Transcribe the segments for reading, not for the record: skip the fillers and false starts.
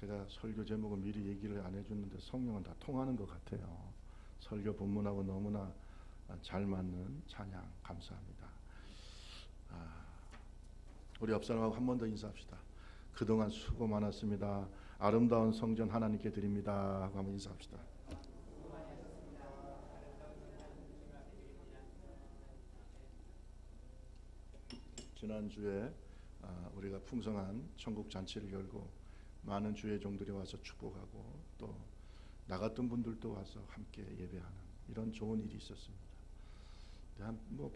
제가 설교 제목을 미리 얘기를 안 해줬는데 성령은 다 통하는 것 같아요. 설교 본문하고 너무나 잘 맞는 찬양 감사합니다. 우리 옆 사람하고 한 번 더 인사합시다. 그동안 수고 많았습니다. 아름다운 성전 하나님께 드립니다 하고 한번 인사합시다. 지난주에 우리가 풍성한 천국 잔치를 열고 많은 주의 종들이 와서 축복하고 또 나갔던 분들도 와서 함께 예배하는 이런 좋은 일이 있었습니다.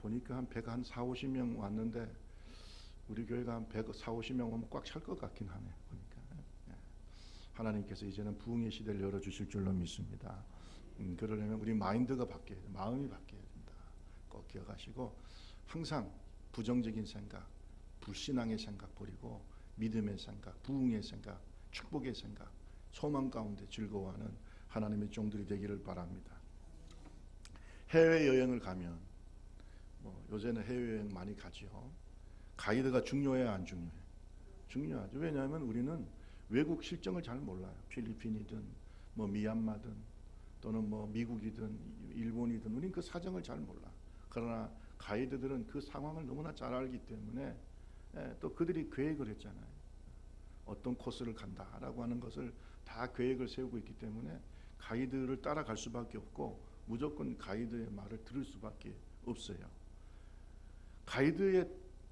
보니까 한 140-50명 왔는데 우리 교회가 한 140-50명 오면 꽉 찰 것 같긴 하네. 보니까 하나님께서 이제는 부흥의 시대를 열어주실 줄로 믿습니다. 그러려면 우리 마인드가 바뀌어야 돼. 마음이 바뀌어야 된다. 꼭 기억하시고 항상 부정적인 생각, 불신앙의 생각 버리고 믿음의 생각, 부흥의 생각, 축복의 생각, 소망 가운데 즐거워하는 하나님의 종들이 되기를 바랍니다. 해외여행을 가면 요새는 해외여행 많이 가죠. 가이드가 중요해요, 안 중요해? 중요하죠. 왜냐하면 우리는 외국 실정을 잘 몰라요. 필리핀이든 미얀마든 또는 미국이든 일본이든 우리는 그 사정을 잘 몰라. 그러나 가이드들은 그 상황을 너무나 잘 알기 때문에 또 그들이 계획을 했잖아요. 어떤 코스를 간다라고 하는 것을 다 계획을 세우고 있기 때문에 가이드를 따라갈 수밖에 없고 무조건 가이드의 말을 들을 수밖에 없어요. 가이드의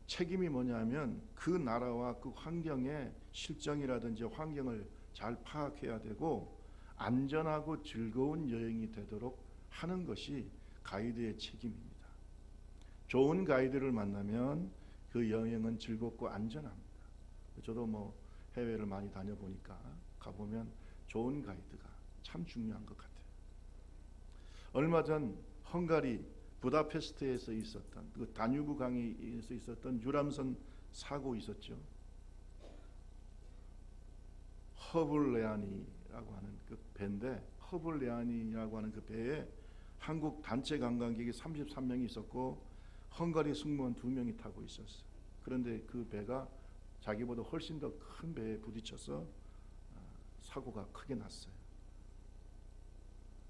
책임이 뭐냐면 그 나라와 그 환경의 실정이라든지 환경을 잘 파악해야 되고 안전하고 즐거운 여행이 되도록 하는 것이 가이드의 책임입니다. 좋은 가이드를 만나면 그 여행은 즐겁고 안전합니다. 저도 해외를 많이 다녀보니까 가보면 좋은 가이드가 참 중요한 것 같아요. 얼마 전 헝가리 부다페스트에서 있었던 그 다뉴브 강에서 있었던 유람선 사고 있었죠. 허블레아니라고 하는 그 배인데 허블레아니라고 하는 그 배에 한국 단체 관광객이 33명이 있었고 헝가리 승무원 2명이 타고 있었어요. 그런데 그 배가 자기보다 훨씬 더 큰 배에 부딪혀서 사고가 크게 났어요.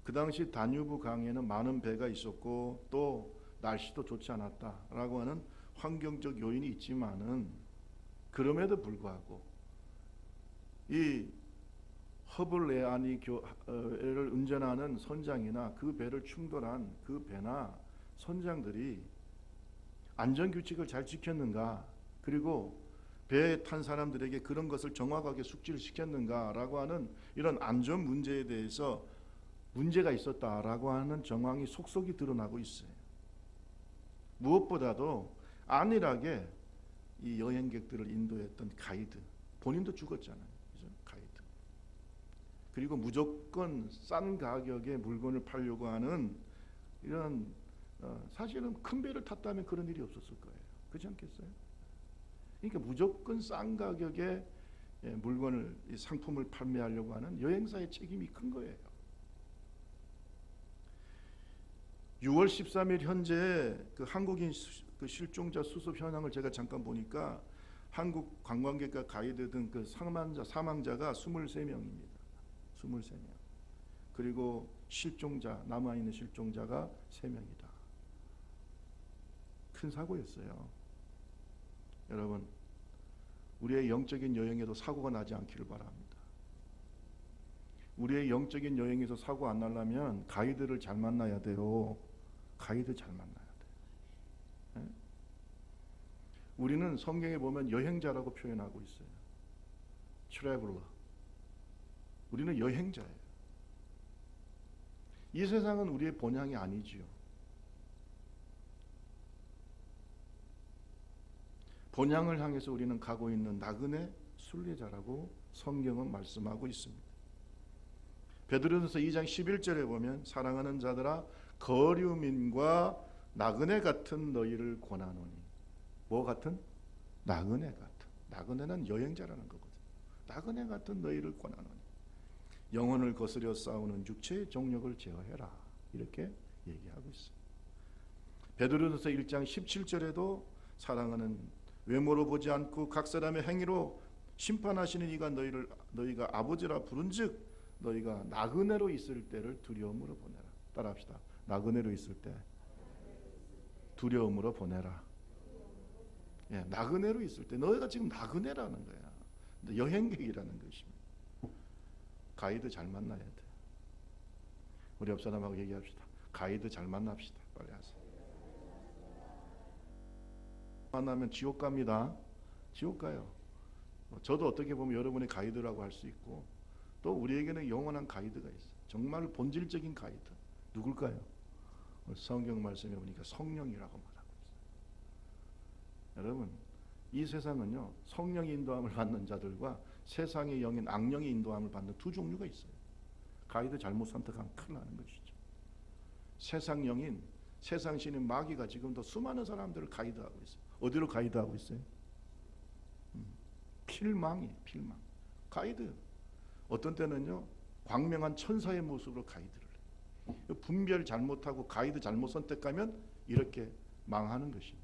그 당시 다뉴브 강에는 많은 배가 있었고 또 날씨도 좋지 않았다라고 하는 환경적 요인이 있지만은 그럼에도 불구하고 이 허블레아니를 운전하는 선장이나 그 배를 충돌한 그 배나 선장들이 안전규칙을 잘 지켰는가, 그리고 배에 탄 사람들에게 그런 것을 정확하게 숙지를 시켰는가라고 하는 이런 안전 문제에 대해서 문제가 있었다라고 하는 정황이 속속이 드러나고 있어요. 무엇보다도 안일하게 이 여행객들을 인도했던 가이드, 본인도 죽었잖아요. 그죠? 가이드. 그리고 무조건 싼 가격에 물건을 팔려고 하는 이런 사실은 큰 배를 탔다면 그런 일이 없었을 거예요. 그렇지 않겠어요? 그러니까 무조건 싼 가격에 물건을, 상품을 판매하려고 하는 여행사의 책임이 큰 거예요. 6월 13일 현재 그 한국인 그 실종자 수습 현황을 제가 잠깐 보니까 한국 관광객과 가이드 등 그 사망자가 23명입니다. 23명. 그리고 남아있는 실종자가 3명이다. 큰 사고였어요. 여러분, 우리의 영적인 여행에도 사고가 나지 않기를 바랍니다. 우리의 영적인 여행에서 사고 안 나려면 가이드를 잘 만나야 돼요. 가이드 잘 만나야 돼요. 네? 우리는 성경에 보면 여행자라고 표현하고 있어요. 트래블러. 우리는 여행자예요. 이 세상은 우리의 본향이 아니지요. 본향을 향해서 우리는 가고 있는 나그네 순례자라고 성경은 말씀하고 있습니다. 베드로전서 2장 11절에 보면 사랑하는 자들아 거류민과 나그네 같은 너희를 권하노니. 뭐 같은? 나그네 같은. 나그네는 여행자라는 거거든. 나그네 같은 너희를 권하노니 영혼을 거스려 싸우는 육체의 정욕을 제어해라. 이렇게 얘기하고 있어요. 베드로전서 1장 17절에도 사랑하는 외모로 보지 않고 각 사람의 행위로 심판하시는 이가 너희가 아버지라 부른즉 너희가 나그네로 있을 때를 두려움으로 보내라. 따라합시다. 나그네로 있을 때 두려움으로 보내라. 예, 나그네로 있을 때 너희가 지금 나그네라는 거야. 여행객이라는 것입니다. 가이드 잘 만나야 돼. 우리 옆 사람하고 얘기합시다. 가이드 잘 만납시다. 빨리 하세요. 만나면 지옥 갑니다. 지옥 가요. 저도 어떻게 보면 여러분의 가이드라고 할 수 있고, 또 우리에게는 영원한 가이드가 있어요. 정말 본질적인 가이드. 누굴까요? 성경 말씀에 보니까 성령이라고 말하고 있어요. 여러분, 이 세상은요, 성령의 인도함을 받는 자들과 세상의 영인 악령의 인도함을 받는 두 종류가 있어요. 가이드 잘못 선택하면 큰일 나는 것이죠. 세상 영인, 세상 신인 마귀가 지금도 수많은 사람들을 가이드하고 있어요. 어디로 가이드하고 있어요? 필망이에요. 필망. 가이드. 어떤 때는요, 광명한 천사의 모습으로 가이드를 해요. 분별 잘못하고 가이드 잘못 선택하면 이렇게 망하는 것입니다.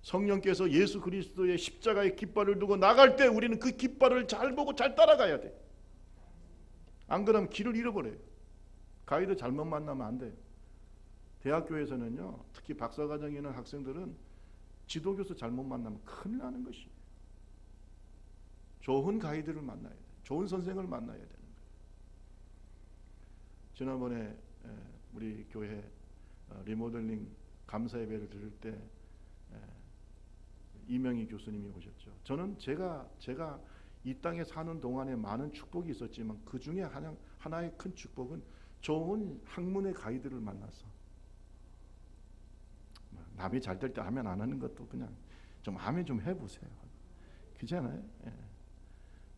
성령께서 예수 그리스도의 십자가의 깃발을 두고 나갈 때 우리는 그 깃발을 잘 보고 잘 따라가야 돼. 안 그러면 길을 잃어버려요. 가이드 잘못 만나면 안 돼요. 대학교에서는요, 특히 박사과정에 있는 학생들은 지도교수 잘못 만나면 큰일 나는 것이에요. 좋은 가이드를 만나야 돼요. 좋은 선생을 만나야 되는 거예요. 지난번에 우리 교회 리모델링 감사 예배를 드릴 때 이명희 교수님이 오셨죠. 저는 제가 이 땅에 사는 동안에 많은 축복이 있었지만 그 중에 하나의 큰 축복은 좋은 학문의 가이드를 만나서, 남이 잘 될 때 하면 안 하는 것도 그냥 좀 아멘 좀 해보세요. 그렇잖아요. 예.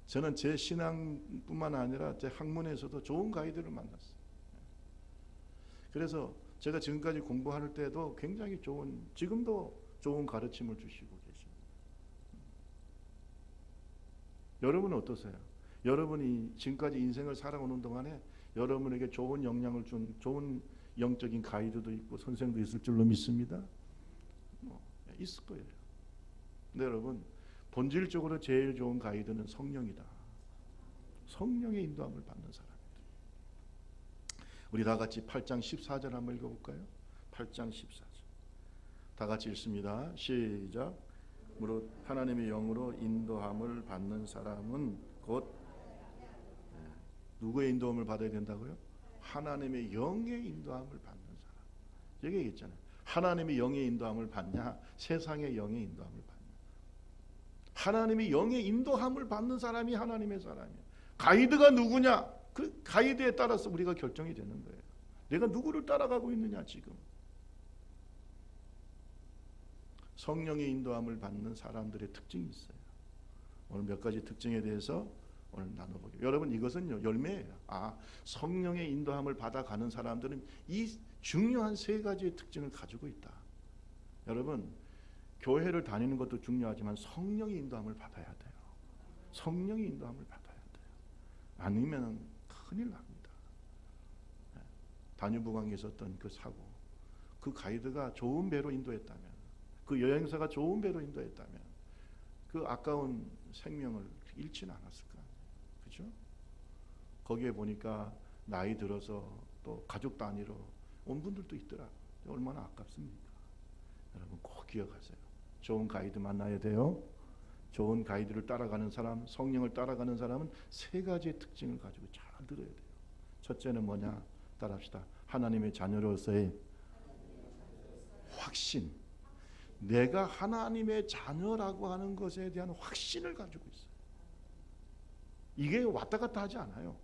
저는 제 신앙뿐만 아니라 제 학문에서도 좋은 가이드를 만났어요. 그래서 제가 지금까지 공부할 때도 굉장히 지금도 좋은 가르침을 주시고 계십니다. 여러분은 어떠세요? 여러분이 지금까지 인생을 살아오는 동안에 여러분에게 좋은 영향을 준 좋은 영적인 가이드도 있고 선생도 있을 줄로 믿습니다. 있을 거예요. 근데 여러분, 본질적으로 제일 좋은 가이드는 성령이다. 성령의 인도함을 받는 사람이다. 우리 다 같이 8장 14절 한번 읽어볼까요? 8장 14절 다 같이 읽습니다. 시작. 무릇 하나님의 영으로 인도함을 받는 사람은 곧 누구의 인도함을 받아야 된다고요? 하나님의 영의 인도함을 받는 사람. 여기 얘기했잖아요. 하나님의 영의 인도함을 받냐, 세상의 영의 인도함을 받냐. 하나님의 영의 인도함을 받는 사람이 하나님의 사람이에요. 가이드가 누구냐? 그 가이드에 따라서 우리가 결정이 되는 거예요. 내가 누구를 따라가고 있느냐 지금. 성령의 인도함을 받는 사람들의 특징이 있어요. 오늘 몇 가지 특징에 대해서 오늘 나눠보게요. 여러분, 이것은요 열매예요. 성령의 인도함을 받아가는 사람들은 이 중요한 세 가지의 특징을 가지고 있다. 여러분, 교회를 다니는 것도 중요하지만 성령의 인도함을 받아야 돼요. 성령의 인도함을 받아야 돼요. 아니면 큰일 납니다. 다뉴브강에 있었던 그 사고, 그 가이드가 좋은 배로 인도했다면, 그 여행사가 좋은 배로 인도했다면 그 아까운 생명을 잃지는 않았을 거 아니에요. 그렇죠? 거기에 보니까 나이 들어서 또 가족 단위로 온 분들도 있더라. 얼마나 아깝습니까? 여러분 꼭 기억하세요. 좋은 가이드 만나야 돼요. 좋은 가이드를 따라가는 사람, 성령을 따라가는 사람은 세 가지의 특징을 가지고 잘 들어야 돼요. 첫째는 뭐냐? 따라합시다. 하나님의 자녀로서의 확신. 내가 하나님의 자녀라고 하는 것에 대한 확신을 가지고 있어요. 이게 왔다 갔다 하지 않아요.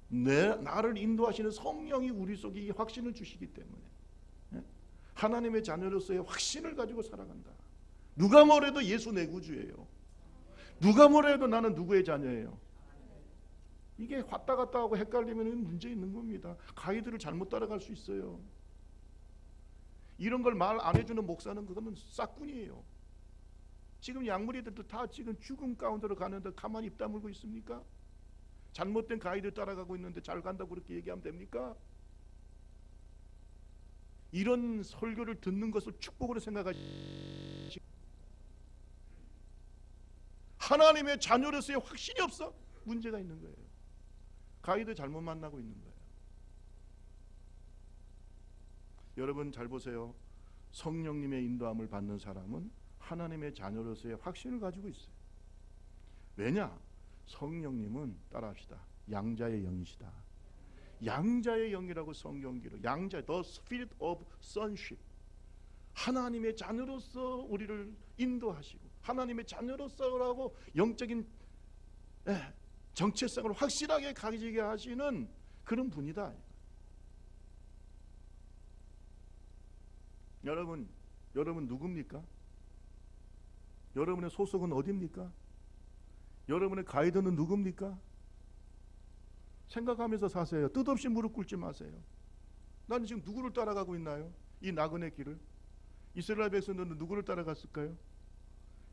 나를 인도하시는 성령이 우리 속에 이 확신을 주시기 때문에 하나님의 자녀로서의 확신을 가지고 살아간다. 누가 뭐래도 예수 내 구주예요. 누가 뭐래도 나는 누구의 자녀예요. 이게 왔다 갔다 하고 헷갈리면 문제 있는 겁니다. 가이드를 잘못 따라갈 수 있어요. 이런 걸 말 안 해주는 목사는 그거는 싹군이에요. 지금 양무리들도 다 지금 죽음 가운데로 가는데 가만히 입 다물고 있습니까? 잘못된 가이드 따라가고 있는데 잘 간다고 그렇게 얘기하면 됩니까? 이런 설교를 듣는 것을 축복으로 생각하시. 하나님의 자녀로서의 확신이 없어. 문제가 있는 거예요. 가이드 잘못 만나고 있는 거예요. 여러분 잘 보세요. 성령님의 인도함을 받는 사람은 하나님의 자녀로서의 확신을 가지고 있어요. 왜냐? 성령님은 따라합시다. 양자의 영이시다. 양자의 영이라고 성경기로, 양자, the spirit of sonship. 하나님의 자녀로서 우리를 인도하시고 하나님의 자녀로서라고 영적인 정체성을 확실하게 가지게 하시는 그런 분이다. 여러분 누굽니까? 여러분의 소속은 어디입니까? 여러분의 가이드는 누굽니까? 생각하면서 사세요. 뜻없이 무릎 꿇지 마세요. 나는 지금 누구를 따라가고 있나요? 이 나그네 길을. 이스라엘 백성들은 누구를 따라갔을까요?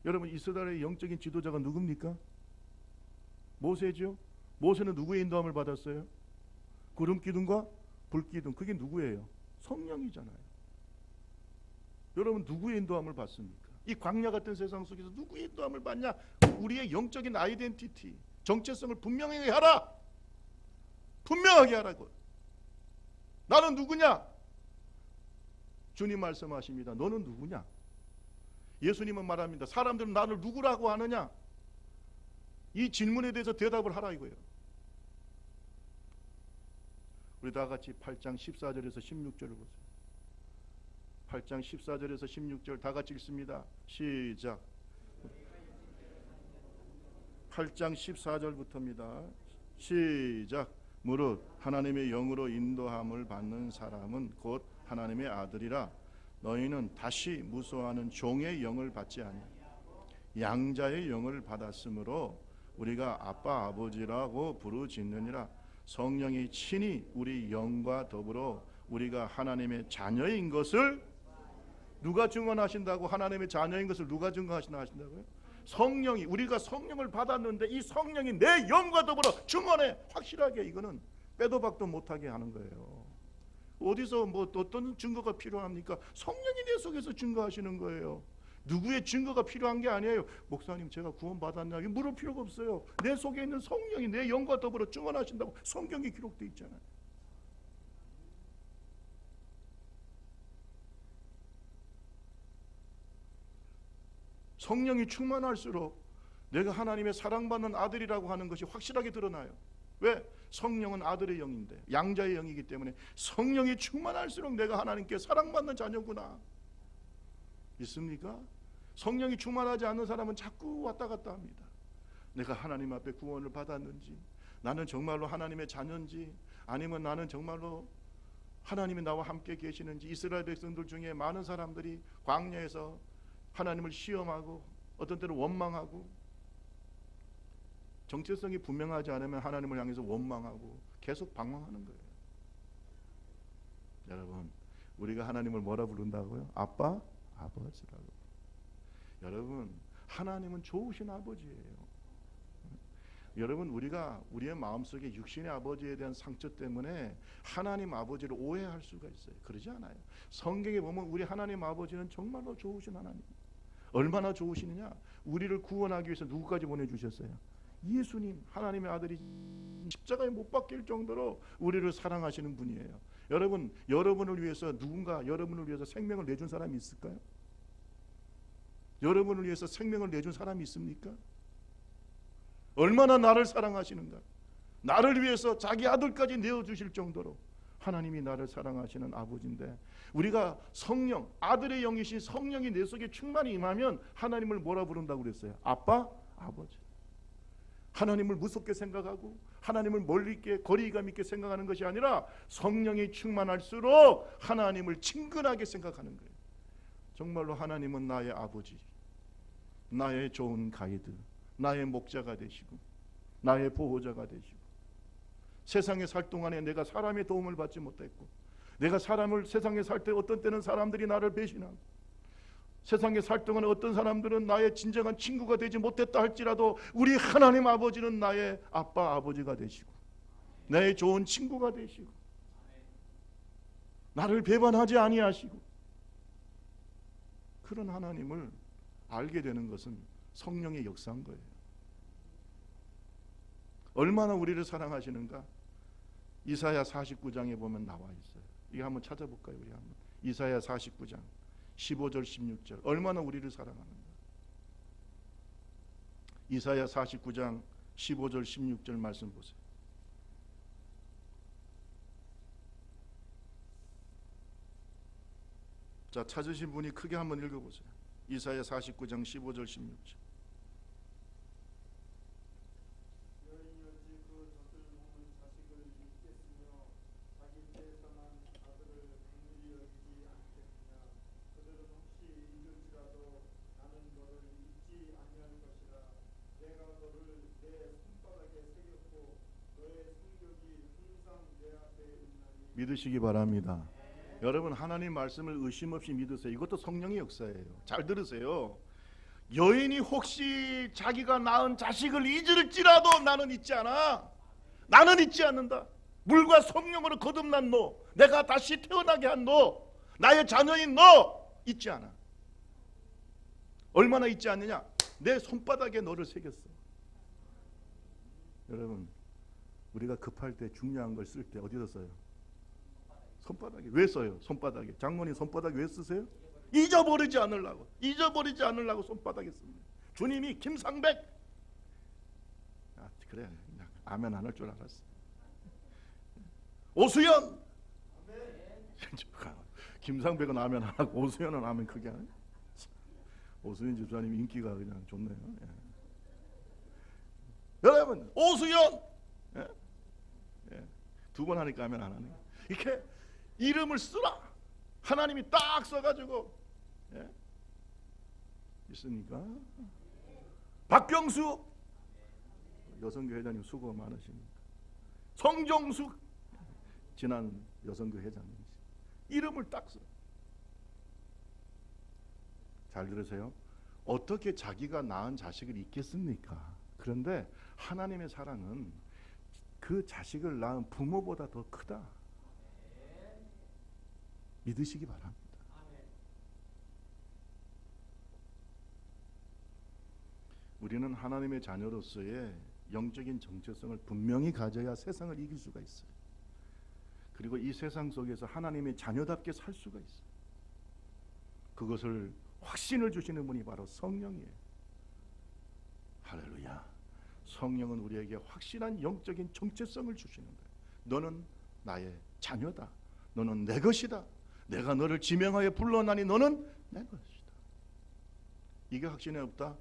여러분 이스라엘의 영적인 지도자가 누굽니까? 모세죠. 모세는 누구의 인도함을 받았어요? 구름 기둥과 불 기둥. 그게 누구예요? 성령이잖아요. 여러분 누구의 인도함을 받습니까? 이 광야 같은 세상 속에서 누구의 인도함을 받냐? 우리의 영적인 아이덴티티, 정체성을 분명하게 하라. 분명하게 하라고. 나는 누구냐? 주님 말씀하십니다. 너는 누구냐? 예수님은 말합니다. 사람들은 나를 누구라고 하느냐? 이 질문에 대해서 대답을 하라 이거예요. 우리 다 같이 8장 14절에서 16절을 보세요. 8장 14절에서 16절 다 같이 읽습니다. 시작. 8장 14절부터입니다. 시작. 무릇 하나님의 영으로 인도함을 받는 사람은 곧 하나님의 아들이라. 너희는 다시 무소하는 종의 영을 받지 아니하냐. 양자의 영을 받았으므로 우리가 아빠 아버지라고 부르짖느니라. 성령이 친히 우리 영과 더불어 우리가 하나님의 자녀인 것을 누가 증언하신다고? 하나님의 자녀인 것을 누가 증언하신다고요? 성령이. 우리가 성령을 받았는데 이 성령이 내 영과 더불어 증언해. 확실하게. 이거는 빼도 박도 못하게 하는 거예요. 어디서 뭐 어떤 증거가 필요합니까? 성령이 내 속에서 증거하시는 거예요. 누구의 증거가 필요한 게 아니에요. 목사님 제가 구원받았냐 물을 필요가 없어요. 내 속에 있는 성령이 내 영과 더불어 증언하신다고 성경에 기록되어 있잖아요. 성령이 충만할수록 내가 하나님의 사랑받는 아들이라고 하는 것이 확실하게 드러나요. 왜? 성령은 아들의 영인데 양자의 영이기 때문에 성령이 충만할수록 내가 하나님께 사랑받는 자녀구나. 있습니까? 성령이 충만하지 않는 사람은 자꾸 왔다 갔다 합니다. 내가 하나님 앞에 구원을 받았는지, 나는 정말로 하나님의 자녀인지, 아니면 나는 정말로 하나님이 나와 함께 계시는지. 이스라엘 백성들 중에 많은 사람들이 광야에서 하나님을 시험하고 어떤 때는 원망하고, 정체성이 분명하지 않으면 하나님을 향해서 원망하고 계속 방황하는 거예요. 여러분 우리가 하나님을 뭐라 부른다고요? 아빠, 아버지라고. 여러분 하나님은 좋으신 아버지예요. 여러분 우리가 우리의 마음속에 육신의 아버지에 대한 상처 때문에 하나님 아버지를 오해할 수가 있어요. 그러지 않아요. 성경에 보면 우리 하나님 아버지는 정말로 좋으신 하나님. 얼마나 좋으시느냐? 우리를 구원하기 위해서 누구까지 보내주셨어요? 예수님, 하나님의 아들이 십자가에 못 박힐 정도로 우리를 사랑하시는 분이에요. 여러분, 여러분을 위해서 누군가 여러분을 위해서 생명을 내준 사람이 있을까요? 여러분을 위해서 생명을 내준 사람이 있습니까? 얼마나 나를 사랑하시는가. 나를 위해서 자기 아들까지 내어주실 정도로 하나님이 나를 사랑하시는 아버지인데, 우리가 성령, 아들의 영이신 성령이 내 속에 충만히 임하면 하나님을 뭐라 부른다고 그랬어요? 아빠, 아버지. 하나님을 무섭게 생각하고 하나님을 멀리 있게 거리감 있게 생각하는 것이 아니라 성령이 충만할수록 하나님을 친근하게 생각하는 거예요. 정말로 하나님은 나의 아버지, 나의 좋은 가이드, 나의 목자가 되시고 나의 보호자가 되시고, 세상에 살 동안에 내가 사람의 도움을 받지 못했고, 내가 세상에 살 때 어떤 때는 사람들이 나를 배신하고, 세상에 살 동안에 어떤 사람들은 나의 진정한 친구가 되지 못했다 할지라도 우리 하나님 아버지는 나의 아빠 아버지가 되시고 나의 좋은 친구가 되시고, 나를 배반하지 아니하시고, 그런 하나님을 알게 되는 것은 성령의 역사인 거예요. 얼마나 우리를 사랑하시는가? 이사야 49장에 보면 나와 있어요. 이거 한번 찾아볼까요? 우리 한번. 이사야 49장 15절 16절. 얼마나 우리를 사랑하는가? 이사야 49장 15절 16절 말씀 보세요. 자, 찾으신 분이 크게 한번 읽어보세요. 이사야 49장 15절 16절. 여인이 어찌 그 젖을 먹는 자식을 잊겠으며 자기 배에서 난 아들을 긍휼히 여기지 않겠느냐. 그들은 혹시 잊을지라도 나는 너를 잊지 아니할 것이라. 내가 너를 내 손바닥에 새겼고 너의 성격이 항상 내 앞에 있나니. 믿으시기 바랍니다. 여러분, 하나님 말씀을 의심 없이 믿으세요. 이것도 성령의 역사예요. 잘 들으세요. 여인이 혹시 자기가 낳은 자식을 잊을지라도 나는 잊지 않아. 나는 잊지 않는다. 물과 성령으로 거듭난 너, 내가 다시 태어나게 한 너, 나의 자녀인 너 잊지 않아. 얼마나 잊지 않느냐? 내 손바닥에 너를 새겼어. 여러분, 우리가 급할 때 중요한 걸 쓸 때 어디서 써요? 손바닥에. 왜 써요? 손바닥에. 장모님 손바닥 왜 쓰세요? 잊어버리지 않으려고 손바닥에 씁니다. 주님이 김상백, 그래, 아멘 안 할 줄 알았어. 오수연, 김상백은 아멘 안 하고 오수연은 아멘 크게 하네. 오수연 집사님 인기가 그냥 좋네요. 예. 여러분, 오수연, 예? 예. 두 번 하니까 아멘 안 하네. 이렇게 이름을 쓰라. 하나님이 딱 써가지고, 예? 있으니까. 박경수, 여성교 회장님 수고 많으십니다. 성정숙, 지난 여성교 회장님 이름을 딱 써. 잘 들으세요. 어떻게 자기가 낳은 자식을 잊겠습니까? 그런데 하나님의 사랑은 그 자식을 낳은 부모보다 더 크다. 믿으시기 바랍니다. 우리는 하나님의 자녀로서의 영적인 정체성을 분명히 가져야 세상을 이길 수가 있어요. 그리고 이 세상 속에서 하나님의 자녀답게 살 수가 있어요. 그것을 확신을 주시는 분이 바로 성령이에요. 할렐루야. 성령은 우리에게 확실한 영적인 정체성을 주시는 거예요. 너는 나의 자녀다. 너는 내 것이다. 내가 너를 지명하여 불러나니 너는 내 것이다. 이게 확신이 없다?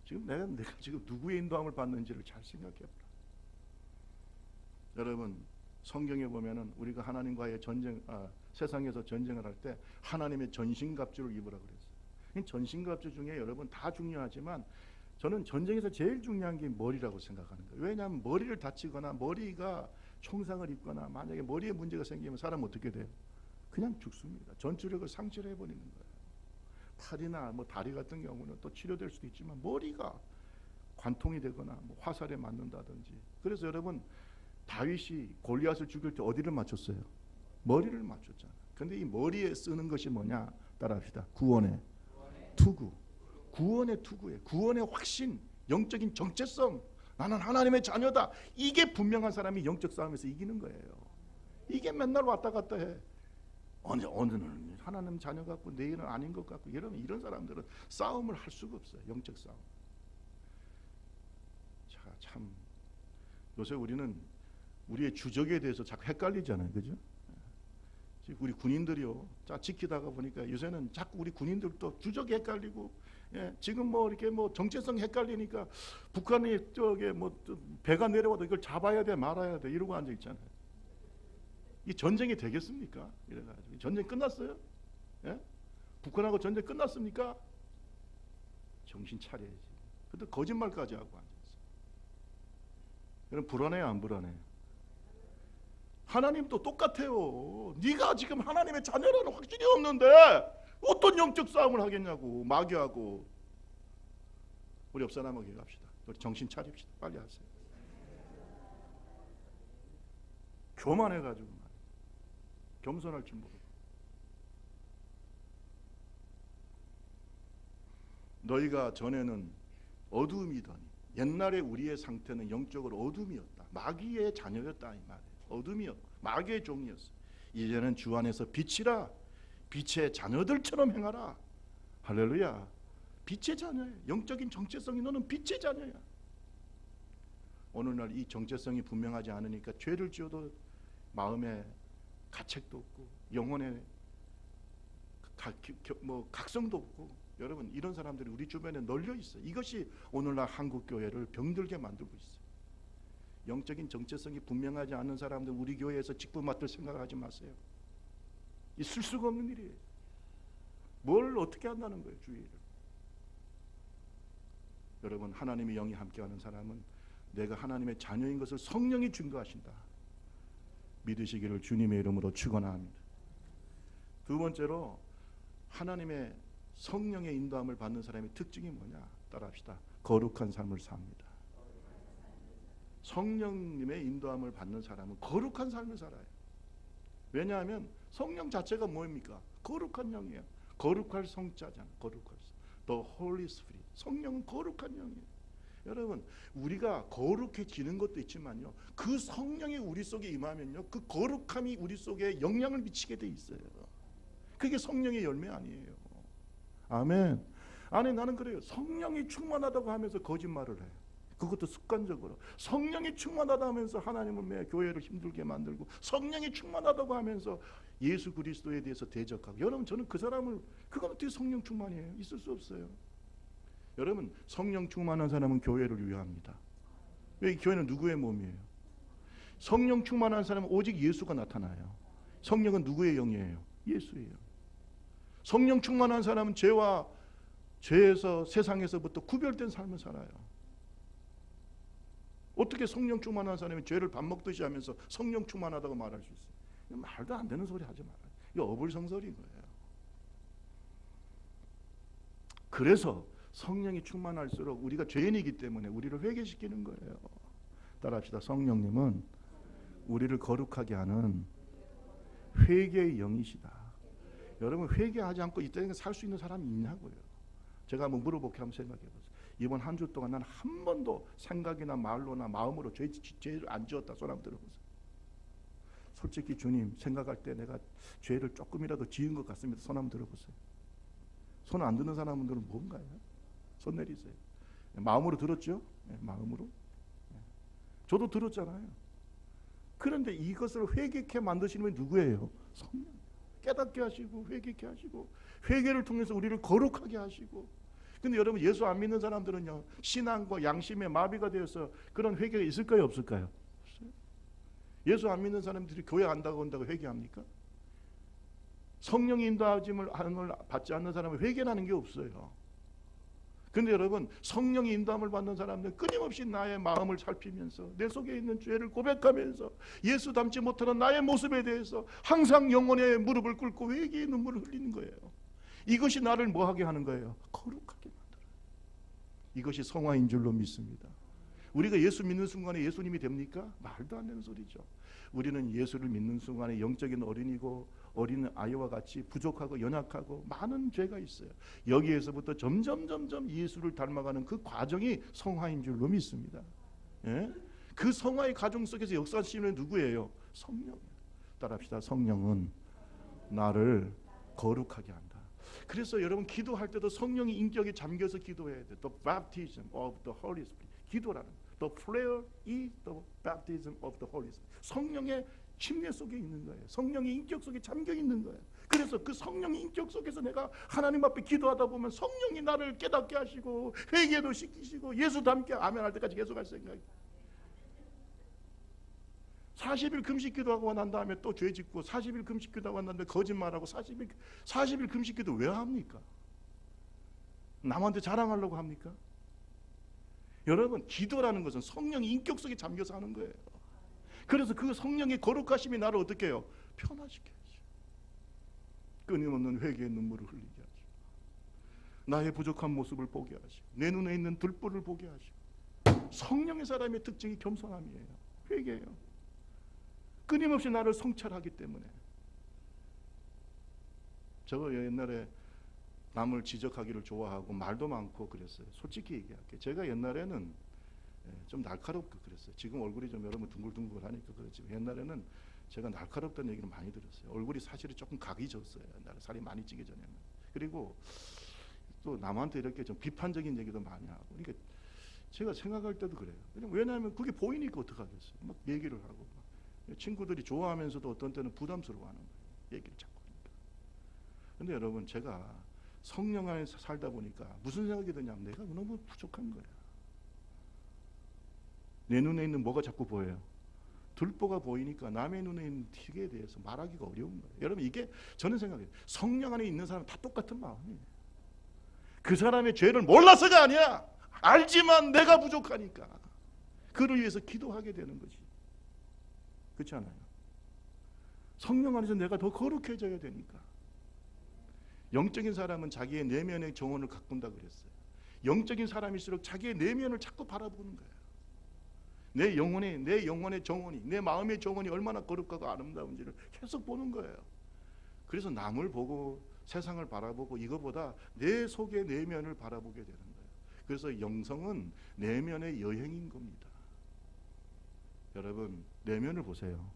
지금 내가 지금 누구의 인도함을 받는지를 잘 생각해보라. 여러분, 성경에 보면은 우리가 하나님과의 전쟁, 세상에서 전쟁을 할 때 하나님의 전신갑주를 입으라 그랬어요. 전신갑주 중에 여러분 다 중요하지만 저는 전쟁에서 제일 중요한 게 머리라고 생각하는 거예요. 왜냐하면 머리를 다치거나 머리가 총상을 입거나 만약에 머리에 문제가 생기면 사람은 어떻게 돼요? 그냥 죽습니다. 전투력을 상실해 버리는 거예요. 팔이나 뭐 다리 같은 경우는 또 치료될 수도 있지만 머리가 관통이 되거나 뭐 화살에 맞는다든지. 그래서 여러분, 다윗이 골리앗을 죽일 때 어디를 맞췄어요? 머리를 맞췄잖아요. 근데 이 머리에 쓰는 것이 뭐냐? 따라합시다. 구원의 투구. 구원의 투구예요. 구원의 확신, 영적인 정체성. 나는 하나님의 자녀다. 이게 분명한 사람이 영적 싸움에서 이기는 거예요. 이게 맨날 왔다 갔다 해. 오늘은 하나님 자녀 같고 내일은 아닌 것 같고 이런 사람들은 싸움을 할 수가 없어요. 영적 싸움. 자, 참 요새 우리는 우리의 주적에 대해서 자꾸 헷갈리잖아요. 그죠? 지금 우리 군인들이요. 자, 지키다가 보니까 요새는 자꾸 우리 군인들도 주적이 헷갈리고, 예, 지금 뭐 이렇게 뭐 정체성 헷갈리니까 북한이 저게 뭐 배가 내려와도 이걸 잡아야 돼 말아야 돼 이러고 앉아 있잖아요. 이 전쟁이 되겠습니까? 이래가지고 전쟁 끝났어요? 예? 북한하고 전쟁 끝났습니까? 정신 차려야지. 근데 거짓말까지 하고 앉았어. 여러분, 불안해요, 안 불안해요? 하나님도 똑같아요. 네가 지금 하나님의 자녀라는 확신이 없는데 어떤 영적 싸움을 하겠냐고. 마귀하고. 우리 옆 사람에게 갑시다. 우리 정신 차립시다. 빨리 하세요. 교만해가지고 겸손할 줄 모르고. 너희가 전에는 어둠이더니, 옛날에 우리의 상태는 영적으로 어둠이었다. 마귀의 자녀였다 이 말이에요. 어둠이었고 마귀의 종이었어. 이제는 주 안에서 빛이라. 빛의 자녀들처럼 행하라. 할렐루야. 빛의 자녀예요. 영적인 정체성이 너는 빛의 자녀야. 오늘날 이 정체성이 분명하지 않으니까 죄를 지어도 마음에 가책도 없고 영혼에 각성도 없고, 여러분 이런 사람들이 우리 주변에 널려 있어요. 이것이 오늘날 한국 교회를 병들게 만들고 있어요. 영적인 정체성이 분명하지 않은 사람들 우리 교회에서 직분 맡을 생각하지 마세요. 있을 수가 없는 일이에요. 뭘 어떻게 한다는 거예요, 주의를. 여러분, 하나님의 영이 함께하는 사람은 내가 하나님의 자녀인 것을 성령이 증거하신다. 믿으시기를 주님의 이름으로 축원합니다. 두 번째로, 하나님의 성령의 인도함을 받는 사람의 특징이 뭐냐? 따라합시다. 거룩한 삶을 삽니다. 성령님의 인도함을 받는 사람은 거룩한 삶을 살아요. 왜냐하면 성령 자체가 뭡니까? 거룩한 영이에요. 거룩할 성자잖아. 거룩할 성. The Holy Spirit. 성령은 거룩한 영이에요. 여러분, 우리가 거룩해지는 것도 있지만요, 그 성령이 우리 속에 임하면요, 그 거룩함이 우리 속에 영향을 미치게 돼 있어요. 그게 성령의 열매 아니에요. 아멘. 아니, 나는 그래요. 성령이 충만하다고 하면서 거짓말을 해요. 그것도 습관적으로. 성령이 충만하다 하면서 하나님을 매 교회를 힘들게 만들고, 성령이 충만하다고 하면서 예수 그리스도에 대해서 대적하고. 여러분, 저는 그 사람을, 그건 어떻게 성령 충만이에요? 있을 수 없어요. 여러분, 성령 충만한 사람은 교회를 위합니다. 왜? 이 교회는 누구의 몸이에요? 성령 충만한 사람은 오직 예수가 나타나요. 성령은 누구의 영이에요? 예수예요. 성령 충만한 사람은 죄에서 세상에서부터 구별된 삶을 살아요. 어떻게 성령 충만한 사람이 죄를 밥 먹듯이 하면서 성령 충만하다고 말할 수 있어요? 말도 안 되는 소리 하지 말아요. 이거 어불성설인 거예요. 그래서 성령이 충만할수록 우리가 죄인이기 때문에 우리를 회개시키는 거예요. 따라합시다. 성령님은 우리를 거룩하게 하는 회개의 영이시다. 여러분, 회개하지 않고 이 땅에 살 수 있는 사람이 있냐고요. 제가 한번 물어볼게. 한번 생각해 보세요. 이번 한 주 동안 난 한 번도 생각이나 말로나 마음으로 죄를 안 지었다. 손 한번 들어보세요. 솔직히 주님, 생각할 때 내가 죄를 조금이라도 지은 것 같습니다. 손 한번 들어보세요. 손 안 드는 사람들은 뭔가요? 손 내리세요. 마음으로 들었죠? 네, 마음으로. 네. 저도 들었잖아요. 그런데 이것을 회개케 만드시는 분이 누구예요? 성령. 깨닫게 하시고 회개케 하시고 회개를 통해서 우리를 거룩하게 하시고. 근데 여러분, 예수 안 믿는 사람들은요, 신앙과 양심의 마비가 되어서 그런 회개가 있을까요? 없을까요? 없어요. 예수 안 믿는 사람들이 교회 안 온다고 회개합니까? 성령이 인도하심을 받지 않는 사람은 회개하는 게 없어요. 근데 여러분, 성령이 인도함을 받는 사람들은 끊임없이 나의 마음을 살피면서 내 속에 있는 죄를 고백하면서 예수 닮지 못하는 나의 모습에 대해서 항상 영혼의 무릎을 꿇고 회개의 눈물을 흘리는 거예요. 이것이 나를 뭐하게 하는 거예요? 거룩하게 만들어요. 이것이 성화인 줄로 믿습니다. 우리가 예수 믿는 순간에 예수님이 됩니까? 말도 안 되는 소리죠. 우리는 예수를 믿는 순간에 영적인 어린이고 어린 아이와 같이 부족하고 연약하고 많은 죄가 있어요. 여기에서부터 점점 예수를 닮아가는 그 과정이 성화인 줄로 믿습니다. 예? 그 성화의 과정 속에서 역사하시는 누구예요? 성령. 따라합시다. 성령은 나를 거룩하게 한다. 그래서 여러분, 기도할 때도 성령의 인격에 잠겨서 기도해야 돼. The baptism of the Holy Spirit. 기도라는 The prayer is the baptism of the Holy Spirit. 성령의 침례 속에 있는 거예요. 성령의 인격 속에 잠겨 있는 거예요. 그래서 그 성령의 인격 속에서 내가 하나님 앞에 기도하다 보면 성령이 나를 깨닫게 하시고 회개도 시키시고 예수 닮게 아멘 할 때까지 계속 할 생각이에요. 40일 금식 기도하고 난 다음에 또 죄 짓고 40일 금식 기도하고 난 다음에 거짓말하고 40일 금식 기도 왜 합니까? 남한테 자랑하려고 합니까? 여러분, 기도라는 것은 성령의 인격 속에 잠겨서 하는 거예요. 그래서 그 성령의 거룩하심이 나를 어떻게 해요? 변화시켜야죠. 끊임없는 회개의 눈물을 흘리게 하시고 나의 부족한 모습을 보게 하시고 내 눈에 있는 들불을 보게 하시고. 성령의 사람의 특징이 겸손함이에요. 회개예요. 끊임없이 나를 성찰하기 때문에. 저 옛날에 남을 지적하기를 좋아하고 말도 많고 그랬어요. 솔직히 얘기할게요. 제가 옛날에는 좀 날카롭고 그랬어요. 지금 얼굴이 좀 여러분 둥글둥글하니까 그렇지만 옛날에는 제가 날카롭다는 얘기를 많이 들었어요. 얼굴이 사실은 조금 각이 졌어요. 옛날에 살이 많이 찌기 전에는. 그리고 또 남한테 이렇게 좀 비판적인 얘기도 많이 하고. 그러니까 제가 생각할 때도 그래요. 왜냐하면 그게 보이니까 어떡하겠어요. 막 얘기를 하고 막. 친구들이 좋아하면서도 어떤 때는 부담스러워하는 거예요. 얘기를 자꾸 하니까. 근데 여러분 제가 성령 안에서 살다 보니까 무슨 생각이 드냐면 내가 너무 부족한 거야. 내 눈에 있는 뭐가 자꾸 보여요? 들보가 보이니까 남의 눈에 있는 틱에 대해서 말하기가 어려운 거예요. 여러분 이게 저는 생각해요. 성령 안에 있는 사람 다 똑같은 마음이에요. 그 사람의 죄를 몰라서가 아니야. 알지만 내가 부족하니까 그를 위해서 기도하게 되는 거지. 그렇지 않아요? 성령 안에서 내가 더 거룩해져야 되니까. 영적인 사람은 자기의 내면의 정원을 가꾼다 그랬어요. 영적인 사람일수록 자기의 내면을 자꾸 바라보는 거예요. 내 영혼의 정원이, 내 마음의 정원이 얼마나 거룩하고 아름다운지를 계속 보는 거예요. 그래서 남을 보고 세상을 바라보고 이거보다 내 속의 내면을 바라보게 되는 거예요. 그래서 영성은 내면의 여행인 겁니다. 여러분 내면을 보세요.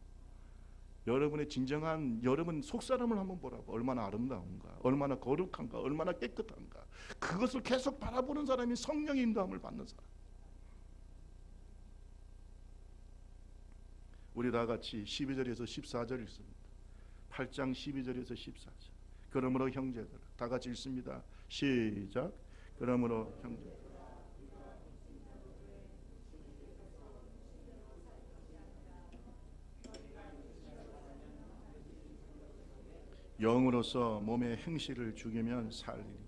여러분의 진정한 여러분 속사람을 한번 보라고. 얼마나 아름다운가, 얼마나 거룩한가, 얼마나 깨끗한가. 그것을 계속 바라보는 사람이 성령의 인도함을 받는 사람. 우리 다 같이 12절에서 14절 읽습니다. 8장 12절에서 14절. 그러므로 형제들 다 같이 읽습니다. 시작. 그러므로 형제들 영으로서 몸의 행실을 죽이면 살리니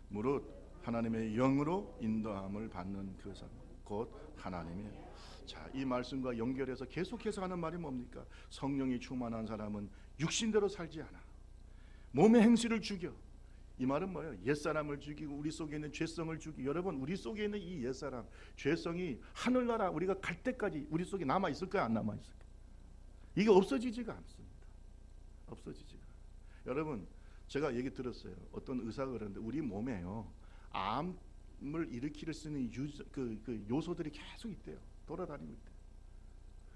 무릇 하나님의 영으로 인도함을 받는 그 사람 곧 하나님의. 자, 이 말씀과 연결해서 계속해서 하는 말이 뭡니까? 성령이 충만한 사람은 육신대로 살지 않아. 몸의 행실을 죽여. 이 말은 뭐예요? 옛사람을 죽이고 우리 속에 있는 죄성을 죽이고. 여러분 우리 속에 있는 이 옛사람 죄성이 하늘나라 우리가 갈 때까지 우리 속에 남아있을까요? 안 남아있을까요? 이게 없어지지가 않습니다. 없어지지가 않아요. 여러분 제가 얘기 들었어요. 어떤 의사가 그러는데 우리 몸에요 암을 일으킬 수 있는 그 요소들이 계속 있대요. 돌아다니고 있대요.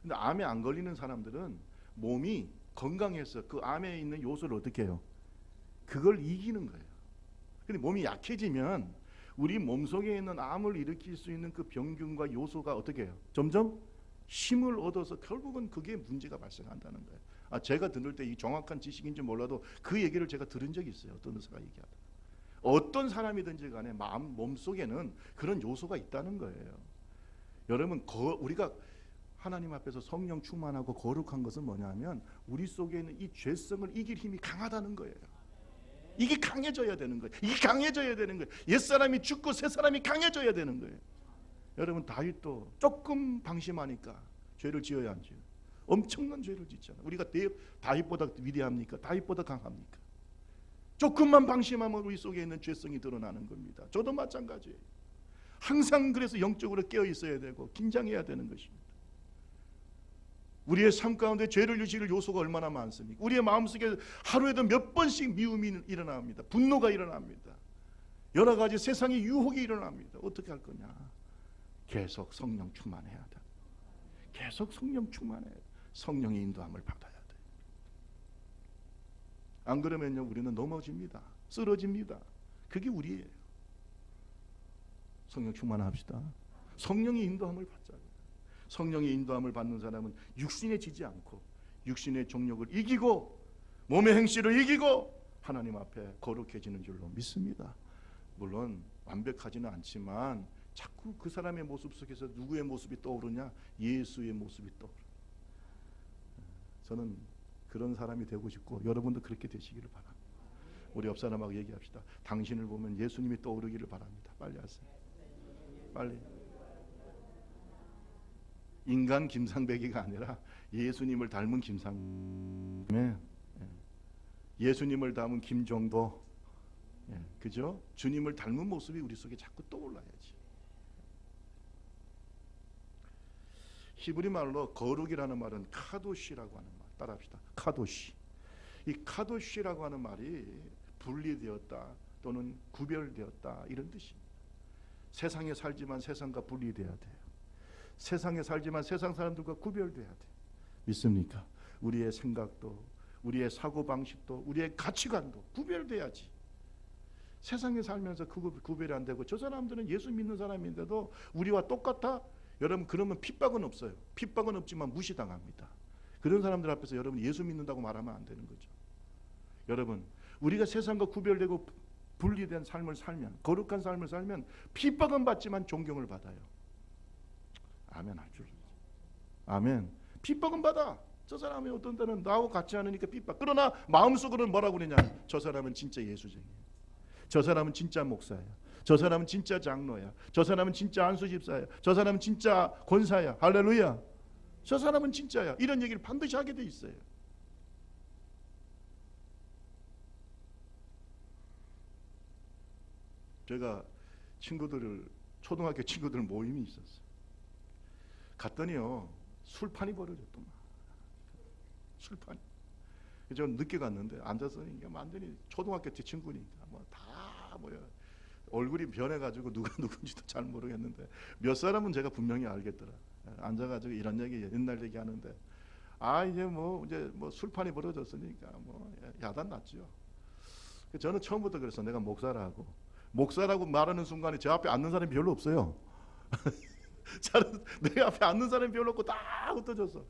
근데 암에 안 걸리는 사람들은 몸이 건강해서 그 암에 있는 요소를 어떻게 해요? 그걸 이기는 거예요. 근데 몸이 약해지면 우리 몸속에 있는 암을 일으킬 수 있는 그 병균과 요소가 어떻게 해요? 점점 힘을 얻어서 결국은 그게 문제가 발생한다는 거예요. 제가 들을 때 이 정확한 지식인지 몰라도 그 얘기를 제가 들은 적이 있어요. 어떤 의사가 얘기하다. 어떤 사람이든지 간에 몸속에는 그런 요소가 있다는 거예요. 여러분 우리가 하나님 앞에서 성령 충만하고 거룩한 것은 뭐냐면 우리 속에 있는 이 죄성을 이길 힘이 강하다는 거예요. 이게 강해져야 되는 거예요. 이게 강해져야 되는 거예요. 옛사람이 죽고 새사람이 강해져야 되는 거예요. 여러분 다윗도 조금 방심하니까 죄를 지어야 안 지어요. 엄청난 죄를 짓잖아요. 우리가 다윗보다 위대합니까? 다윗보다 강합니까? 조금만 방심하면 우리 속에 있는 죄성이 드러나는 겁니다. 저도 마찬가지예요. 항상 그래서 영적으로 깨어 있어야 되고 긴장해야 되는 것입니다. 우리의 삶 가운데 죄를 유지할 요소가 얼마나 많습니까? 우리의 마음속에 하루에도 몇 번씩 미움이 일어납니다. 분노가 일어납니다. 여러 가지 세상의 유혹이 일어납니다. 어떻게 할 거냐? 계속 성령 충만해야 돼. 계속 성령 충만해야 돼. 성령의 인도함을 받아야 돼. 안 그러면요 우리는 넘어집니다. 쓰러집니다. 그게 우리예요. 성령 충만합시다. 성령의 인도함을 받자. 성령의 인도함을 받는 사람은 육신에 지지 않고 육신의 정욕을 이기고 몸의 행실을 이기고 하나님 앞에 거룩해지는 줄로 믿습니다. 물론 완벽하지는 않지만 자꾸 그 사람의 모습 속에서 누구의 모습이 떠오르냐? 예수의 모습이 떠오르. 저는 그런 사람이 되고 싶고 여러분도 그렇게 되시기를 바랍니다. 우리 옆 사람하고 얘기합시다. 당신을 보면 예수님이 떠오르기를 바랍니다. 빨리 하세요. 빨리. 인간 김상배기가 아니라 예수님을 닮은 김상배. 예수님을 닮은 김정도. 그죠? 주님을 닮은 모습이 우리 속에 자꾸 떠올라야지. 히브리 말로 거룩이라는 말은 카도시라고 하는 말. 따라합시다. 카도시. 이 카도시라고 하는 말이 분리되었다, 또는 구별되었다, 이런 뜻입니다. 세상에 살지만 세상과 분리돼야 돼요. 세상에 살지만 세상 사람들과 구별돼야 돼요. 믿습니까? 우리의 생각도, 우리의 사고방식도, 우리의 가치관도 구별돼야지. 세상에 살면서 그 구별이 안 되고 저 사람들은 예수 믿는 사람인데도 우리와 똑같아? 여러분, 그러면 핍박은 없어요. 핍박은 없지만 무시당합니다. 그런 사람들 앞에서 여러분 예수 믿는다고 말하면 안 되는 거죠. 여러분, 우리가 세상과 구별되고 분리된 삶을 살면, 거룩한 삶을 살면 핍박은 받지만 존경을 받아요. 아멘 할 줄. 아멘. 핍박은 받아. 저 사람이 어떤 때는 나하고 같지 않으니까 핍박. 그러나 마음속으로는 뭐라고 그러냐? 저 사람은 진짜 예수쟁이에요. 저 사람은 진짜 목사야. 저 사람은 진짜 장로야. 저 사람은 진짜 안수 집사야. 저 사람은 진짜 권사야. 할렐루야. 저 사람은 진짜야. 이런 얘기를 반드시 하게 돼 있어요. 제가 초등학교 친구들 모임이 있었어요. 갔더니요, 술판이 벌어졌더만. 술판이. 전 늦게 갔는데 앉아서 완전히 초등학교 때 친구니까 다 뭐야, 얼굴이 변해가지고 누가 누군지도 잘 모르겠는데 몇 사람은 제가 분명히 알겠더라. 앉아가지고 이런 얘기, 옛날 얘기 하는데, 이제 뭐 술판이 벌어졌으니까 뭐 야단 났죠. 저는 처음부터 그래서 내가 목사라고 말하는 순간에 제 앞에 앉는 사람이 별로 없어요. 내 앞에 앉는 사람이 별로 없고 다 흩어졌어.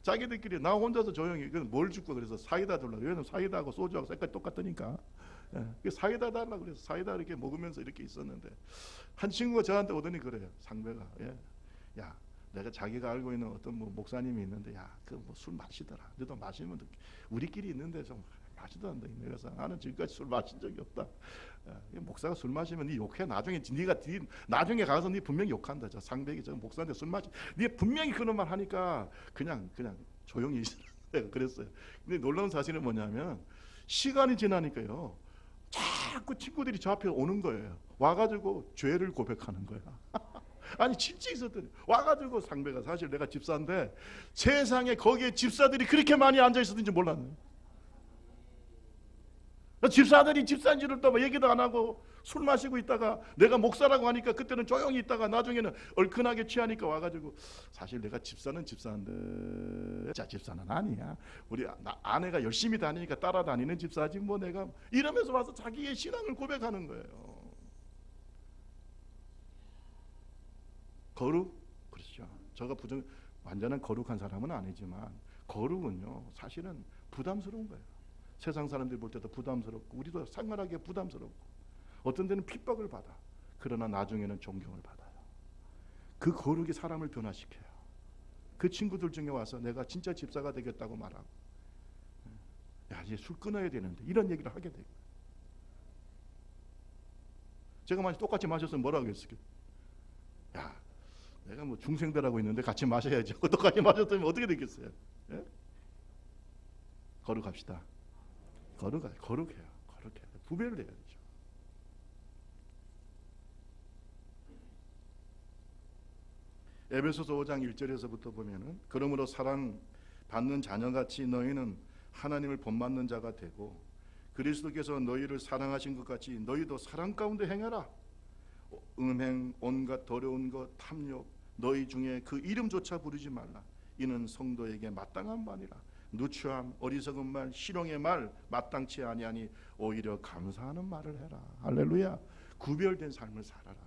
자기들끼리 나 혼자서 조용히 뭘 죽고 그래서 사이다 달라고. 왜냐면 사이다하고 소주하고 색깔이 똑같으니까. 사이다 달라고 그래서 사이다 이렇게 먹으면서 이렇게 있었는데 한 친구가 저한테 오더니 그래요. 상배가, 야, 내가 자기가 알고 있는 어떤 목사님이 있는데, 야, 그 술 마시더라. 너도 마시면 우리끼리 있는데 좀 마시던데. 내가 나는 지금까지 술 마신 적이 없다. 목사가 술 마시면 네 욕해. 나중에 가서 네 분명히 욕한다. 저 상백이 저 목사한테 술 마시. 네 분명히 그런 말 하니까 그냥 조용히 있으라. 내가 그랬어요. 근데 놀라운 사실은 뭐냐면 시간이 지나니까요, 자꾸 친구들이 저 앞에 오는 거예요. 와가지고 죄를 고백하는 거야. 아니 진짜 있었더니 와가지고, 상배가 사실 내가 집사인데 세상에 거기에 집사들이 그렇게 많이 앉아 있었는지 몰랐네. 집사들이 집사인 줄을 또 얘기도 안 하고 술 마시고 있다가 내가 목사라고 하니까 그때는 조용히 있다가 나중에는 얼큰하게 취하니까 와가지고, 사실 내가 집사인데 자, 집사는 아니야. 우리 아내가 열심히 다니니까 따라다니는 집사지 뭐 내가, 이러면서 와서 자기의 신앙을 고백하는 거예요. 거룩? 그렇죠. 제가 완전한 거룩한 사람은 아니지만 거룩은요 사실은 부담스러운 거예요. 세상 사람들이 볼 때도 부담스럽고 우리도 생활하기에 부담스럽고 어떤 데는 핍박을 받아. 그러나 나중에는 존경을 받아요. 그 거룩이 사람을 변화시켜요. 그 친구들 중에 와서 내가 진짜 집사가 되겠다고 말하고, 야, 이제 술 끊어야 되는데, 이런 얘기를 하게 돼요. 제가 만약 똑같이 마셨으면 뭐라고 했을까요? 야, 내가 중생들하고 있는데 같이 마셔야지. 똑같이 마셨으면 어떻게 되겠어요? 예? 거룩합시다. 거룩해요. 구별을 해야 되죠. 에베소서 5장 1절에서부터 보면은, 그러므로 사랑받는 자녀같이 너희는 하나님을 본받는 자가 되고 그리스도께서 너희를 사랑하신 것 같이 너희도 사랑 가운데 행하라. 음행, 온갖 더러운 것, 탐욕, 너희 중에 그 이름조차 부르지 말라. 이는 성도에게 마땅한 바니라. 누추함, 어리석은 말, 실용의 말 마땅치 아니하니 오히려 감사하는 말을 해라. 할렐루야. 구별된 삶을 살아라.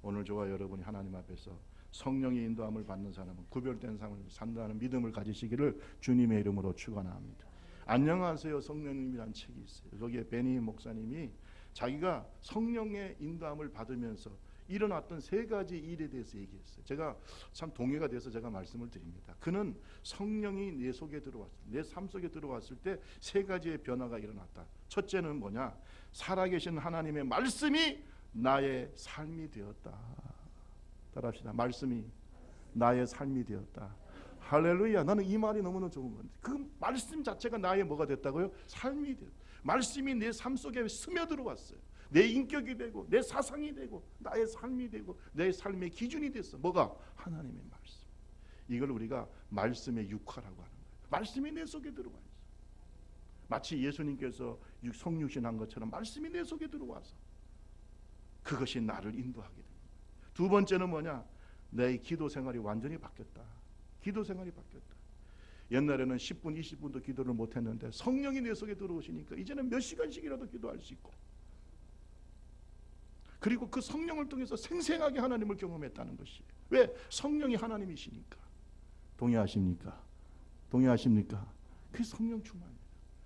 오늘 저와 여러분이 하나님 앞에서 성령의 인도함을 받는 사람은 구별된 삶을 산다는 믿음을 가지시기를 주님의 이름으로 축원합니다. 안녕하세요 성령님이라는 책이 있어요. 거기에 베니 목사님이 자기가 성령의 인도함을 받으면서 일어났던 3가지 일에 대해서 얘기했어요. 제가 참 동의가 돼서 제가 말씀을 드립니다. 그는 성령이 내 속에 들어왔을 때, 내 삶 속에 들어왔을 때 3가지의 변화가 일어났다. 첫째는 뭐냐? 살아계신 하나님의 말씀이 나의 삶이 되었다. 따라합시다. 말씀이 나의 삶이 되었다. 할렐루야. 나는 이 말이 너무너무 좋은 건데, 그 말씀 자체가 나의 뭐가 됐다고요? 삶이 되었다. 말씀이 내 삶 속에 스며들어왔어요. 내 인격이 되고 내 사상이 되고 나의 삶이 되고 내 삶의 기준이 됐어. 뭐가? 하나님의 말씀. 이걸 우리가 말씀의 육화라고 하는 거예요. 말씀이 내 속에 들어와 있어. 마치 예수님께서 성육신한 것처럼 말씀이 내 속에 들어와서 그것이 나를 인도하게 됩니다. 두 번째는 뭐냐? 내 기도 생활이 완전히 바뀌었다. 기도 생활이 바뀌었다. 옛날에는 10분, 20분도 기도를 못했는데 성령이 내 속에 들어오시니까 이제는 몇 시간씩이라도 기도할 수 있고, 그리고 그 성령을 통해서 생생하게 하나님을 경험했다는 것이에요. 왜? 성령이 하나님이시니까. 동의하십니까? 동의하십니까? 그게 성령 충만이에요.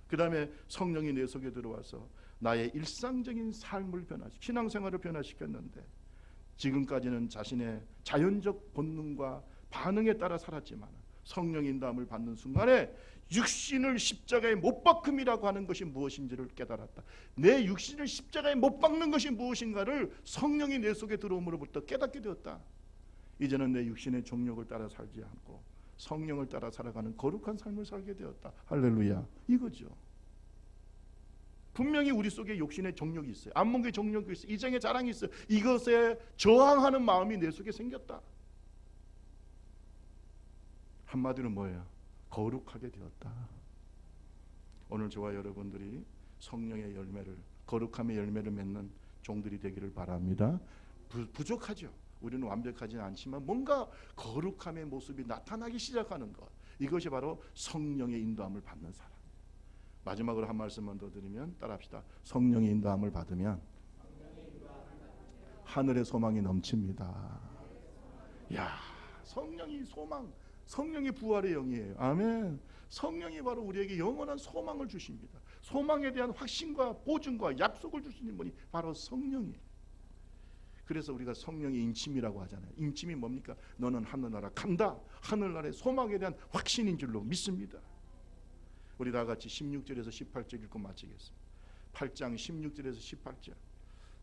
그 다음에 성령이 내 속에 들어와서 나의 일상적인 삶을 신앙생활을 변화시켰는데, 지금까지는 자신의 자연적 본능과 반응에 따라 살았지만 성령 인도함을 받는 순간에 육신을 십자가에 못 박음이라고 하는 것이 무엇인지를 깨달았다. 내 육신을 십자가에 못 박는 것이 무엇인가를 성령이 내 속에 들어옴으로부터 깨닫게 되었다. 이제는 내 육신의 정욕을 따라 살지 않고 성령을 따라 살아가는 거룩한 삶을 살게 되었다. 할렐루야. 이거죠. 분명히 우리 속에 욕심의 정욕이 있어요. 안목의 정욕이 있어요. 이정의 자랑이 있어요. 이것에 저항하는 마음이 내 속에 생겼다. 한마디로 뭐예요? 거룩하게 되었다. 오늘 저와 여러분들이 성령의 열매를, 거룩함의 열매를 맺는 종들이 되기를 바랍니다. 부족하죠. 우리는 완벽하지 않지만 뭔가 거룩함의 모습이 나타나기 시작하는 것, 이것이 바로 성령의 인도함을 받는 사람. 마지막으로 한 말씀만 더 드리면 따라합시다. 성령의 인도함을 받으면 하늘의 소망이 넘칩니다. 야, 성령이 소망, 성령이 부활의 영이에요. 아멘. 성령이 바로 우리에게 영원한 소망을 주십니다. 소망에 대한 확신과 보증과 약속을 주시는 분이 바로 성령이에요. 그래서 우리가 성령의 인침이라고 하잖아요. 인침이 뭡니까? 너는 하늘나라 간다. 하늘나라의 소망에 대한 확신인 줄로 믿습니다. 우리 다 같이 16절에서 18절 읽고 마치겠습니다. 8장 16절에서 18절.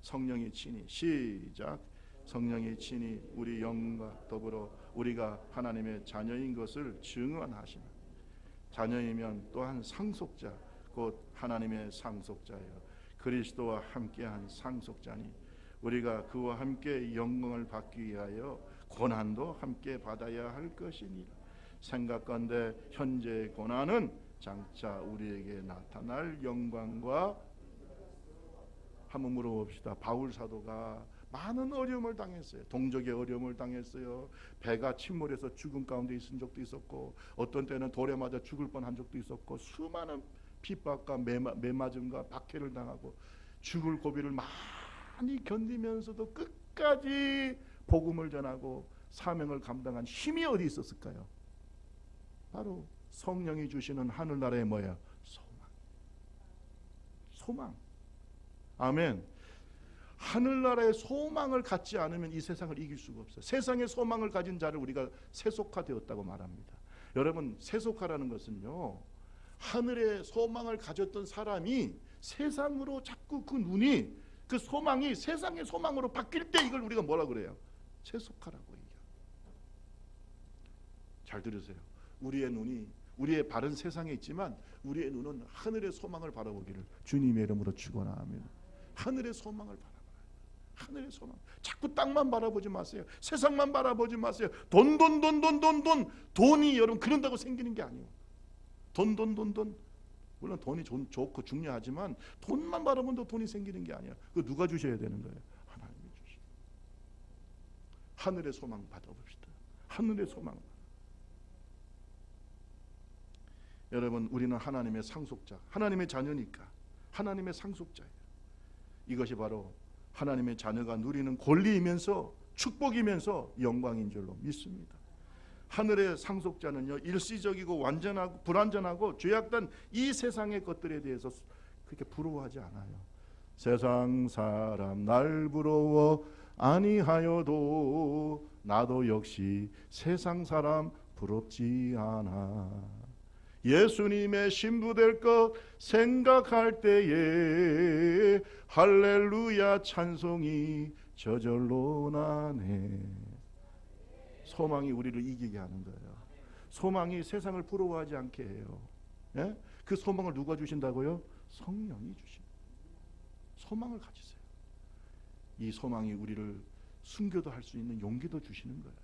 성령이 친히, 시작. 성령이 친히 우리 영과 더불어 우리가 하나님의 자녀인 것을 증언하시나, 자녀이면 또한 상속자 곧 하나님의 상속자예요. 그리스도와 함께한 상속자니 우리가 그와 함께 영광을 받기 위하여 고난도 함께 받아야 할 것이니라. 생각건대 현재의 고난은 장차 우리에게 나타날 영광과, 한번 물어봅시다. 바울 사도가 많은 어려움을 당했어요. 동족의 어려움을 당했어요. 배가 침몰해서 죽음 가운데 있은 적도 있었고, 어떤 때는 돌에 맞아 죽을 뻔한 적도 있었고, 수많은 핍박과 매맞음과 박해를 당하고 죽을 고비를 많이 견디면서도 끝까지 복음을 전하고 사명을 감당한 힘이 어디 있었을까요? 바로 성령이 주시는 하늘나라의 뭐야? 소망. 소망. 아멘. 하늘나라의 소망을 갖지 않으면 이 세상을 이길 수가 없어요. 세상의 소망을 가진 자를 우리가 세속화되었다고 말합니다. 여러분, 세속화라는 것은요, 하늘의 소망을 가졌던 사람이 세상으로 자꾸 그 눈이, 그 소망이 세상의 소망으로 바뀔 때 이걸 우리가 뭐라 그래요? 세속화라고 얘기해요. 잘 들으세요. 우리의 눈이 우리의 발은 세상에 있지만 우리의 눈은 하늘의 소망을 바라보기를 주님의 이름으로 축원합니다. 하늘의 소망을 바라봐요. 하늘의 소망. 자꾸 땅만 바라보지 마세요. 세상만 바라보지 마세요. 돈이 여러분 그런다고 생기는 게 아니에요. 돈. 물론 돈이 좋고 중요하지만 돈만 바라본다고 돈이 생기는 게 아니야. 그거 누가 주셔야 되는 거예요? 하나님이 주시고. 하늘의 소망 받아봅시다. 하늘의 소망. 여러분, 우리는 하나님의 상속자, 하나님의 자녀니까 하나님의 상속자예요. 이것이 바로 하나님의 자녀가 누리는 권리이면서 축복이면서 영광인 줄로 믿습니다. 하늘의 상속자는요, 일시적이고 완전하고 불완전하고 죄악된 이 세상의 것들에 대해서 그렇게 부러워하지 않아요. 세상 사람 날 부러워 아니하여도 나도 역시 세상 사람 부럽지 않아. 예수님의 신부 될 것 생각할 때에 할렐루야 찬송이 저절로 나네. 소망이 우리를 이기게 하는 거예요. 소망이 세상을 부러워하지 않게 해요. 예? 그 소망을 누가 주신다고요? 성령이 주십니다. 소망을 가지세요. 이 소망이 우리를 순교도 할 수 있는 용기도 주시는 거예요.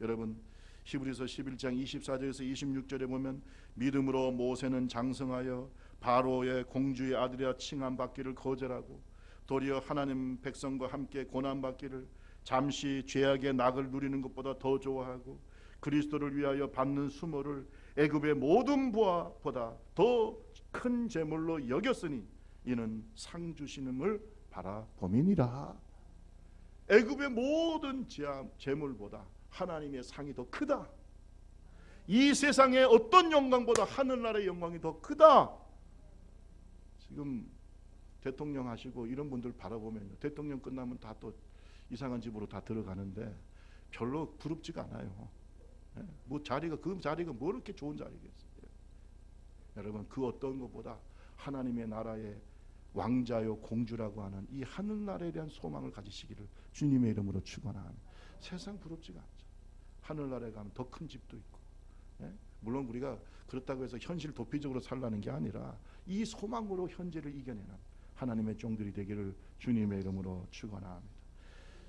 여러분, 히브리서 11장 24절에서 26절에 보면 믿음으로 모세는 장성하여 바로의 공주의 아들이라 칭함받기를 거절하고 도리어 하나님 백성과 함께 고난받기를 잠시 죄악의 낙을 누리는 것보다 더 좋아하고 그리스도를 위하여 받는 수모를 애굽의 모든 부하보다 더 큰 재물로 여겼으니 이는 상 주시는을 바라봄이니라. 애굽의 모든 재물보다 하나님의 상이 더 크다. 이 세상의 어떤 영광보다 하늘나라의 영광이 더 크다. 지금 대통령 하시고 이런 분들 바라보면 대통령 끝나면 다 또 이상한 집으로 다 들어가는데 별로 부럽지가 않아요. 뭐 자리가 그 자리가 뭐 이렇게 좋은 자리겠어요. 여러분 그 어떤 것보다 하나님의 나라의 왕자요 공주라고 하는 이 하늘나라에 대한 소망을 가지시기를 주님의 이름으로 축원합니다. 세상 부럽지가 않죠. 하늘나라에 가면 더 큰 집도 있고, 물론 우리가 그렇다고 해서 현실 도피적으로 살라는 게 아니라 이 소망으로 현재를 이겨내는 하나님의 종들이 되기를 주님의 이름으로 축원합니다.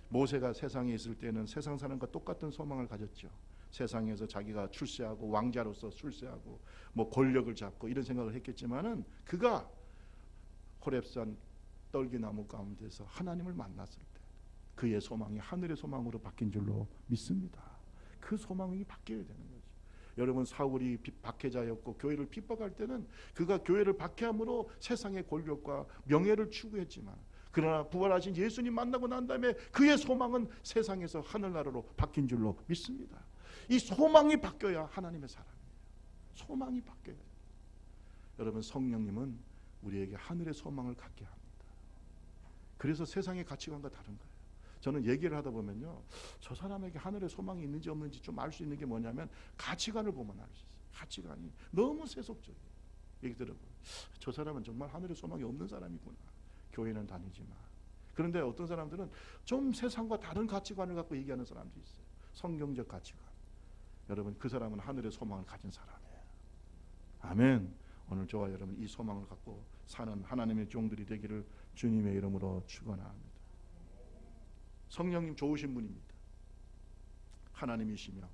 모세가 세상에 있을 때는 세상 사람과 똑같은 소망을 가졌죠. 세상에서 자기가 출세하고 왕자로서 출세하고 뭐 권력을 잡고 이런 생각을 했겠지만은 그가 호렙산 떨기나무 가운데서 하나님을 만났을 때 그의 소망이 하늘의 소망으로 바뀐 줄로 믿습니다. 그 소망이 바뀌어야 되는 거죠. 여러분 사울이 박해자였고 교회를 핍박할 때는 그가 교회를 박해함으로 세상의 권력과 명예를 추구했지만 그러나 부활하신 예수님 만나고 난 다음에 그의 소망은 세상에서 하늘나라로 바뀐 줄로 믿습니다. 이 소망이 바뀌어야 하나님의 사람이에요. 소망이 바뀌어야 돼요. 여러분 성령님은 우리에게 하늘의 소망을 갖게 합니다. 그래서 세상의 가치관과 다른 거예요. 저는 얘기를 하다 보면요, 저 사람에게 하늘의 소망이 있는지 없는지 좀 알 수 있는 게 뭐냐면 가치관을 보면 알 수 있어요. 가치관이 너무 세속적이에요. 얘기 들어보면 저 사람은 정말 하늘의 소망이 없는 사람이구나. 교회는 다니지만. 그런데 어떤 사람들은 좀 세상과 다른 가치관을 갖고 얘기하는 사람도 있어요. 성경적 가치관. 여러분 그 사람은 하늘의 소망을 가진 사람이에요. 아멘. 오늘 저와 여러분 이 소망을 갖고 사는 하나님의 종들이 되기를 주님의 이름으로 축원합니다. 성령님 좋으신 분입니다. 하나님이시며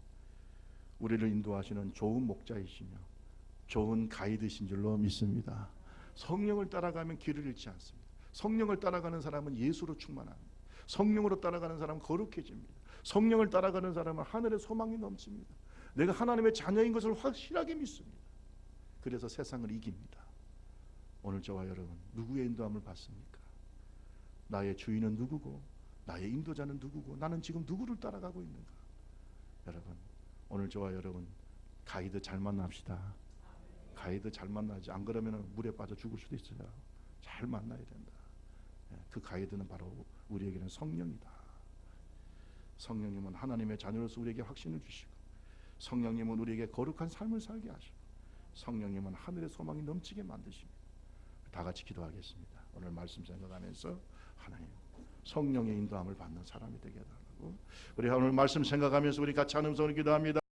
우리를 인도하시는 좋은 목자이시며 좋은 가이드신 줄로 믿습니다. 성령을 따라가면 길을 잃지 않습니다. 성령을 따라가는 사람은 예수로 충만합니다. 성령으로 따라가는 사람은 거룩해집니다. 성령을 따라가는 사람은 하늘의 소망이 넘칩니다. 내가 하나님의 자녀인 것을 확실하게 믿습니다. 그래서 세상을 이깁니다. 오늘 저와 여러분 누구의 인도함을 받습니까? 나의 주인은 누구고 나의 인도자는 누구고 나는 지금 누구를 따라가고 있는가? 여러분 오늘 저와 여러분 가이드 잘 만납시다. 가이드 잘 만나지 안 그러면 물에 빠져 죽을 수도 있어요. 잘 만나야 된다. 그 가이드는 바로 우리에게는 성령이다. 성령님은 하나님의 자녀로서 우리에게 확신을 주시고 성령님은 우리에게 거룩한 삶을 살게 하시고 성령님은 하늘의 소망이 넘치게 만드십니다. 다 같이 기도하겠습니다. 오늘 말씀 생각하면서 하나님 성령의 인도함을 받는 사람이 되게 해달라고 우리 오늘 말씀 생각하면서 우리 같이 한 음성으로 기도합니다.